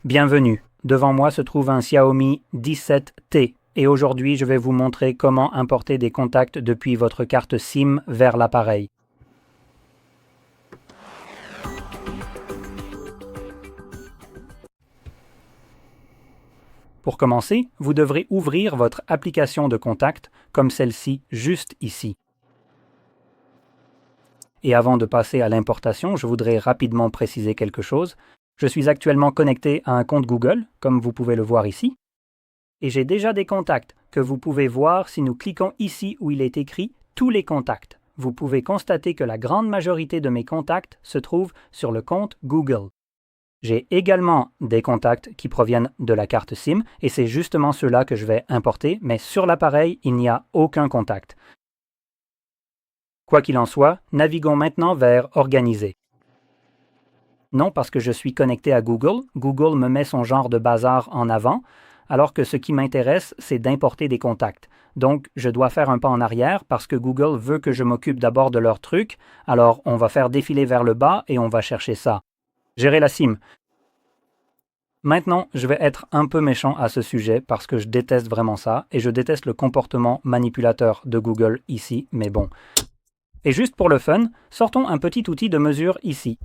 Bienvenue, devant moi se trouve un Xiaomi 17T et aujourd'hui je vais vous montrer comment importer des contacts depuis votre carte SIM vers l'appareil. Pour commencer, vous devrez ouvrir votre application de contact comme celle-ci juste ici. Et avant de passer à l'importation, je voudrais rapidement préciser quelque chose. Je suis actuellement connecté à un compte Google, comme vous pouvez le voir ici, et j'ai déjà des contacts que vous pouvez voir si nous cliquons ici où il est écrit « Tous les contacts ». Vous pouvez constater que la grande majorité de mes contacts se trouvent sur le compte Google. J'ai également des contacts qui proviennent de la carte SIM, et c'est justement ceux-là que je vais importer, mais sur l'appareil, il n'y a aucun contact. Quoi qu'il en soit, naviguons maintenant vers « Organiser ». Non, parce que je suis connecté à Google, Google me met son genre de bazar en avant, alors que ce qui m'intéresse, c'est d'importer des contacts. Donc, je dois faire un pas en arrière parce que Google veut que je m'occupe d'abord de leur truc, alors on va faire défiler vers le bas et on va chercher ça. Gérer la SIM. Maintenant, je vais être un peu méchant à ce sujet parce que je déteste vraiment ça et je déteste le comportement manipulateur de Google ici, mais bon. Et juste pour le fun, sortons un petit outil de mesure ici.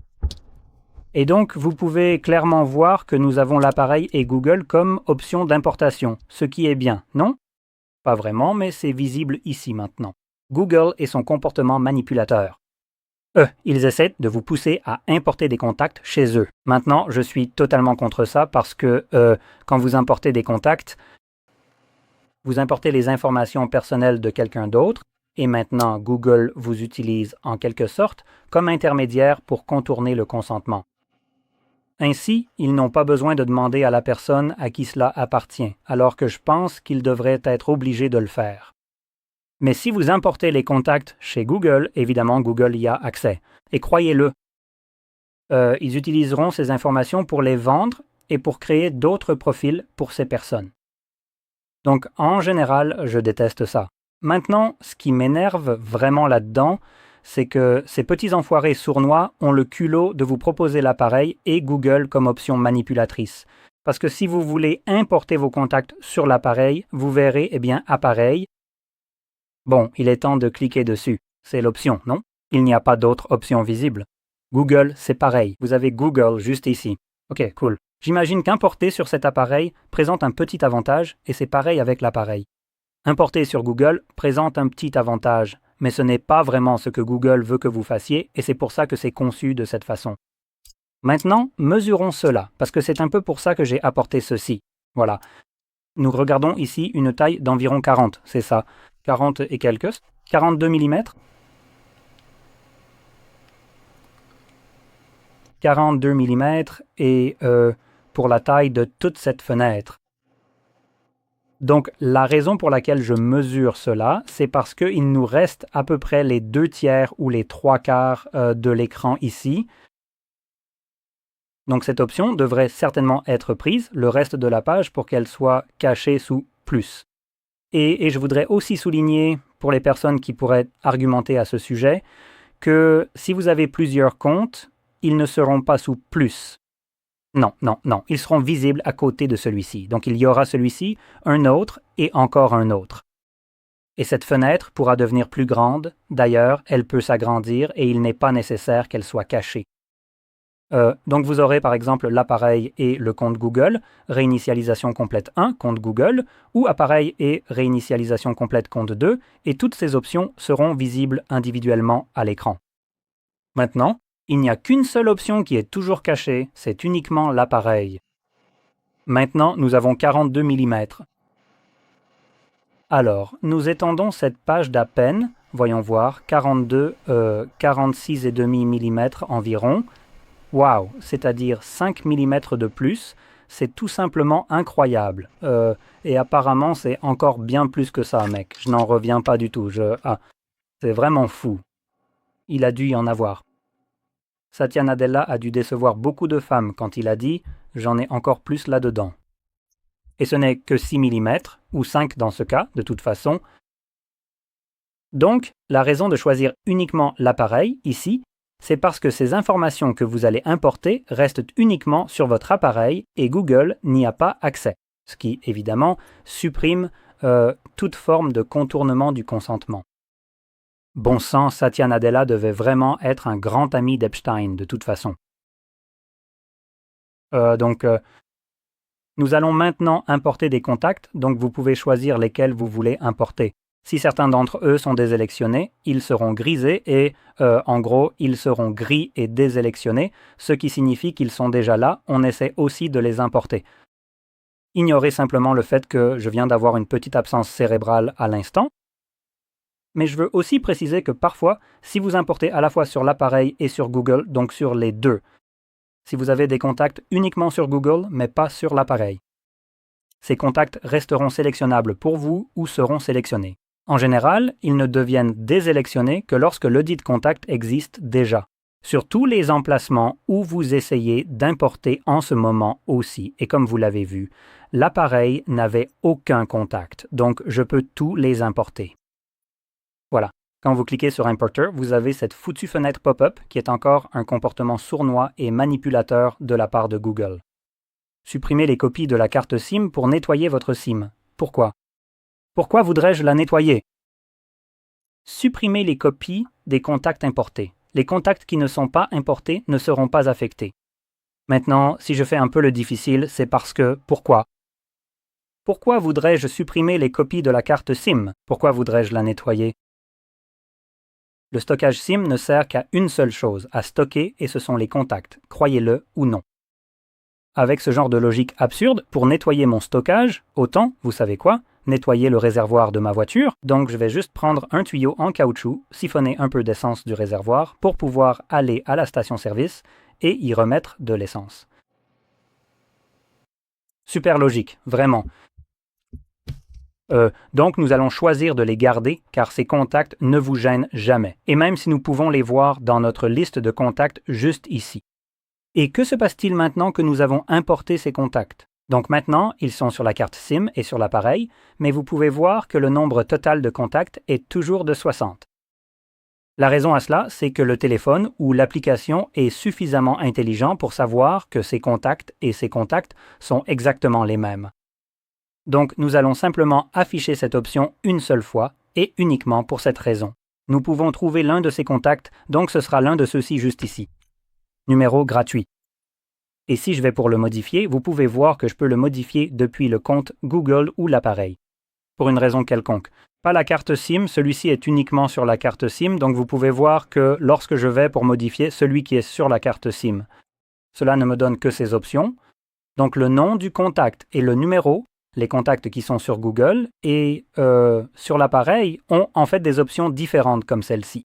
Et donc, vous pouvez clairement voir que nous avons l'appareil et Google comme option d'importation, ce qui est bien, non? Pas vraiment, mais c'est visible ici maintenant. Google et son comportement manipulateur. Ils essaient de vous pousser à importer des contacts chez eux. Maintenant, je suis totalement contre ça parce que quand vous importez des contacts, vous importez les informations personnelles de quelqu'un d'autre et maintenant Google vous utilise en quelque sorte comme intermédiaire pour contourner le consentement. Ainsi, ils n'ont pas besoin de demander à la personne à qui cela appartient, alors que je pense qu'ils devraient être obligés de le faire. Mais si vous importez les contacts chez Google, évidemment Google y a accès. Et croyez-le, ils utiliseront ces informations pour les vendre et pour créer d'autres profils pour ces personnes. Donc en général, je déteste ça. Maintenant, ce qui m'énerve vraiment là-dedans, c'est que ces petits enfoirés sournois ont le culot de vous proposer l'appareil et Google comme option manipulatrice. Parce que si vous voulez importer vos contacts sur l'appareil, vous verrez, appareil. Bon, il est temps de cliquer dessus. C'est l'option, non? Il n'y a pas d'autre option visible. Google, c'est pareil. Vous avez Google juste ici. Ok, cool. J'imagine qu'importer sur cet appareil présente un petit avantage et c'est pareil avec l'appareil. Importer sur Google présente un petit avantage, mais ce n'est pas vraiment ce que Google veut que vous fassiez et c'est pour ça que c'est conçu de cette façon. Maintenant, mesurons cela, parce que c'est un peu pour ça que j'ai apporté ceci. Voilà. Nous regardons ici une taille d'environ 40, c'est ça. 40 et quelques. 42 mm. 42 mm et pour la taille de toute cette fenêtre. Donc, la raison pour laquelle je mesure cela, c'est parce qu'il nous reste à peu près les 2/3 ou les 3/4 de l'écran ici. Donc, cette option devrait certainement être prise, le reste de la page, pour qu'elle soit cachée sous « plus ». Et je voudrais aussi souligner, pour les personnes qui pourraient argumenter à ce sujet, que si vous avez plusieurs comptes, ils ne seront pas sous « plus ». Non, ils seront visibles à côté de celui-ci. Donc il y aura celui-ci, un autre et encore un autre. Et cette fenêtre pourra devenir plus grande. D'ailleurs, elle peut s'agrandir et il n'est pas nécessaire qu'elle soit cachée. Donc vous aurez par exemple l'appareil et le compte Google, réinitialisation complète 1, compte Google, ou appareil et réinitialisation complète compte 2, et toutes ces options seront visibles individuellement à l'écran. Maintenant, il n'y a qu'une seule option qui est toujours cachée, c'est uniquement l'appareil. Maintenant, nous avons 42 mm. Alors, nous étendons cette page d'à peine, voyons voir, 46,5 mm environ. Waouh, c'est-à-dire 5 mm de plus, c'est tout simplement incroyable. Et apparemment, c'est encore bien plus que ça, mec. Je n'en reviens pas du tout. C'est vraiment fou. Il a dû y en avoir. Satya Nadella a dû décevoir beaucoup de femmes quand il a dit « j'en ai encore plus là-dedans ». Et ce n'est que 6 mm, ou 5 dans ce cas, de toute façon. Donc, la raison de choisir uniquement l'appareil, ici, C'est parce que ces informations que vous allez importer restent uniquement sur votre appareil et Google n'y a pas accès, ce qui, évidemment, supprime toute forme de contournement du consentement. Bon sang, Satya Nadella devait vraiment être un grand ami d'Epstein, de toute façon. Nous allons maintenant importer des contacts, donc vous pouvez choisir lesquels vous voulez importer. Si certains d'entre eux sont désélectionnés, ils seront grisés et, en gros, ils seront gris et désélectionnés, ce qui signifie qu'ils sont déjà là, on essaie aussi de les importer. Ignorez simplement le fait que je viens d'avoir une petite absence cérébrale à l'instant. Mais je veux aussi préciser que parfois, si vous importez à la fois sur l'appareil et sur Google, donc sur les deux, si vous avez des contacts uniquement sur Google, mais pas sur l'appareil, ces contacts resteront sélectionnables pour vous ou seront sélectionnés. En général, ils ne deviennent désélectionnés que lorsque ledit contact existe déjà, sur tous les emplacements où vous essayez d'importer en ce moment aussi. Et comme vous l'avez vu, l'appareil n'avait aucun contact, donc je peux tous les importer. Voilà. Quand vous cliquez sur Importer, vous avez cette foutue fenêtre pop-up qui est encore un comportement sournois et manipulateur de la part de Google. Supprimez les copies de la carte SIM pour nettoyer votre SIM. Pourquoi? Pourquoi voudrais-je la nettoyer? Supprimez les copies des contacts importés. Les contacts qui ne sont pas importés ne seront pas affectés. Maintenant, si je fais un peu le difficile, c'est parce que... Pourquoi? Pourquoi voudrais-je supprimer les copies de la carte SIM? Pourquoi voudrais-je la nettoyer? Le stockage SIM ne sert qu'à une seule chose, à stocker, et ce sont les contacts, croyez-le ou non. Avec ce genre de logique absurde, pour nettoyer mon stockage, autant, vous savez quoi, nettoyer le réservoir de ma voiture, donc je vais juste prendre un tuyau en caoutchouc, siphonner un peu d'essence du réservoir pour pouvoir aller à la station-service et y remettre de l'essence. Super logique, vraiment. Donc nous allons choisir de les garder car ces contacts ne vous gênent jamais, et même si nous pouvons les voir dans notre liste de contacts juste ici. Et que se passe-t-il maintenant que nous avons importé ces contacts? Donc maintenant, ils sont sur la carte SIM et sur l'appareil, mais vous pouvez voir que le nombre total de contacts est toujours de 60. La raison à cela, c'est que le téléphone ou l'application est suffisamment intelligent pour savoir que ces contacts et ces contacts sont exactement les mêmes. Donc nous allons simplement afficher cette option une seule fois et uniquement pour cette raison. Nous pouvons trouver l'un de ces contacts, donc ce sera l'un de ceux-ci juste ici. Numéro gratuit. Et si je vais pour le modifier, vous pouvez voir que je peux le modifier depuis le compte Google ou l'appareil. Pour une raison quelconque. Pas la carte SIM, celui-ci est uniquement sur la carte SIM, donc vous pouvez voir que lorsque je vais pour modifier celui qui est sur la carte SIM, cela ne me donne que ces options. Donc le nom du contact et le numéro, les contacts qui sont sur Google et sur l'appareil ont en fait des options différentes comme celle-ci.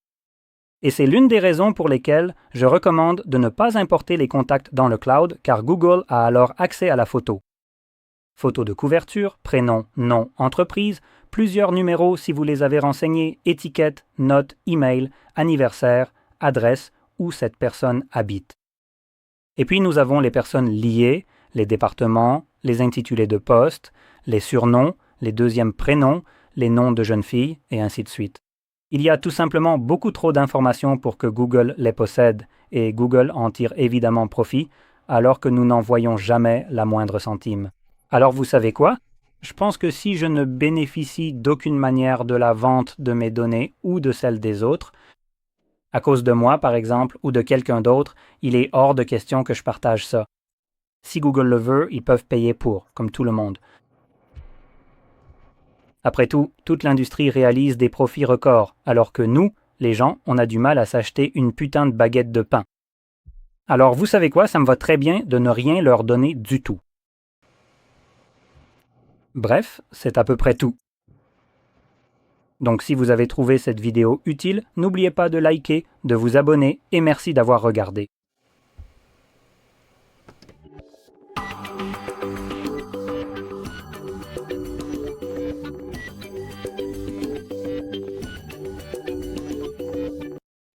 Et c'est l'une des raisons pour lesquelles je recommande de ne pas importer les contacts dans le cloud car Google a alors accès à la photo. Photo de couverture, prénom, nom, entreprise, plusieurs numéros si vous les avez renseignés, étiquette, note, email, anniversaire, adresse où cette personne habite. Et puis nous avons les personnes liées, les départements, les intitulés de poste, les surnoms, les deuxièmes prénoms, les noms de jeunes filles, et ainsi de suite. Il y a tout simplement beaucoup trop d'informations pour que Google les possède, et Google en tire évidemment profit, alors que nous n'en voyons jamais la moindre centime. Alors vous savez quoi? Je pense que si je ne bénéficie d'aucune manière de la vente de mes données ou de celles des autres, à cause de moi par exemple, ou de quelqu'un d'autre, il est hors de question que je partage ça. Si Google le veut, ils peuvent payer pour, comme tout le monde. Après tout, toute l'industrie réalise des profits records, alors que nous, les gens, on a du mal à s'acheter une putain de baguette de pain. Alors vous savez quoi, ça me va très bien de ne rien leur donner du tout. Bref, c'est à peu près tout. Donc si vous avez trouvé cette vidéo utile, n'oubliez pas de liker, de vous abonner et merci d'avoir regardé.